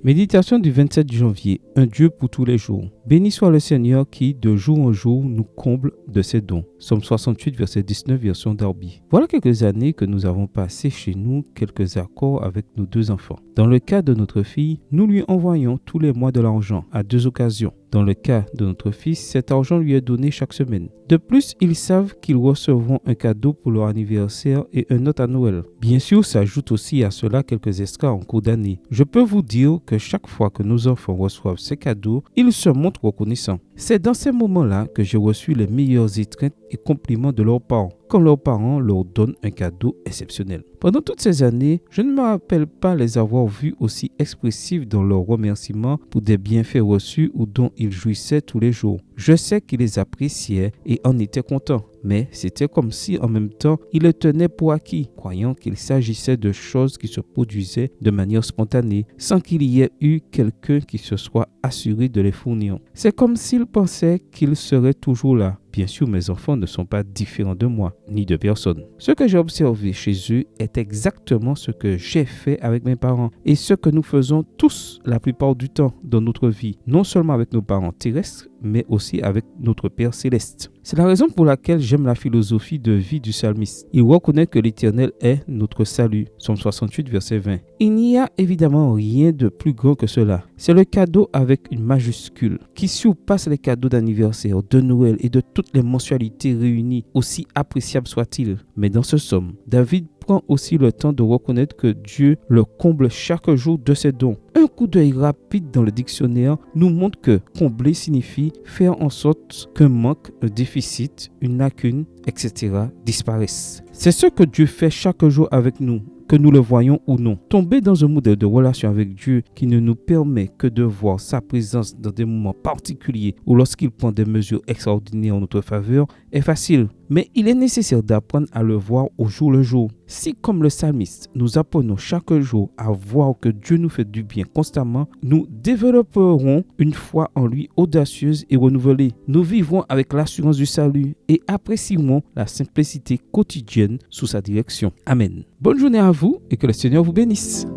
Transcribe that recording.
Méditation du 27 janvier. Un Dieu pour tous les jours. Béni soit le Seigneur qui, de jour en jour, nous comble de ses dons. Somme 68, verset 19, version Darby. Voilà quelques années que nous avons passé chez nous quelques accords avec nos deux enfants. Dans le cas de notre fille, nous lui envoyons tous les mois de l'argent à 2 occasions. Dans le cas de notre fils, cet argent lui est donné chaque semaine. De plus, ils savent qu'ils recevront un cadeau pour leur anniversaire et un autre à Noël. Bien sûr, s'ajoutent aussi à cela quelques extras en cours d'année. Je peux vous dire que chaque fois que nos enfants reçoivent ces cadeaux, ils se montrent reconnaissants. C'est dans ces moments-là que j'ai reçu les meilleures étreintes et compliments de leurs parents, quand leurs parents leur donnent un cadeau exceptionnel. Pendant toutes ces années, je ne me rappelle pas les avoir vus aussi expressifs dans leurs remerciements pour des bienfaits reçus ou dont ils jouissaient tous les jours. Je sais qu'ils les appréciaient et en étaient contents, mais c'était comme si en même temps, ils les tenaient pour acquis, croyant qu'il s'agissait de choses qui se produisaient de manière spontanée, sans qu'il y ait eu quelqu'un qui se soit assuré de les fournir. C'est comme s'ils pensaient qu'ils seraient toujours là. Bien sûr, mes enfants ne sont pas différents de moi, ni de personne. Ce que j'ai observé chez eux est exactement ce que j'ai fait avec mes parents et ce que nous faisons tous la plupart du temps dans notre vie, non seulement avec nos parents terrestres, mais aussi avec notre Père céleste. C'est la raison pour laquelle j'aime la philosophie de vie du psalmiste. Il reconnaît que l'Éternel est notre salut. Somme 68, verset 20. Il n'y a évidemment rien de plus grand que cela. C'est le cadeau avec une majuscule qui surpasse les cadeaux d'anniversaire, de Noël et de toutes les mensualités réunies, aussi appréciables soient-ils. Mais dans ce somme, David prend aussi le temps de reconnaître que Dieu le comble chaque jour de ses dons. Un coup d'œil rapide dans le dictionnaire nous montre que combler signifie faire en sorte qu'un manque, un déficit, une lacune, etc. disparaissent. C'est ce que Dieu fait chaque jour avec nous, que nous le voyons ou non. Tomber dans un modèle de relation avec Dieu qui ne nous permet que de voir sa présence dans des moments particuliers ou lorsqu'il prend des mesures extraordinaires en notre faveur est facile. Mais il est nécessaire d'apprendre à le voir au jour le jour. Si, comme le psalmiste, nous apprenons chaque jour à voir que Dieu nous fait du bien constamment, nous développerons une foi en lui audacieuse et renouvelée. Nous vivrons avec l'assurance du salut et apprécierons la simplicité quotidienne sous sa direction. Amen. Bonne journée à vous et que le Seigneur vous bénisse.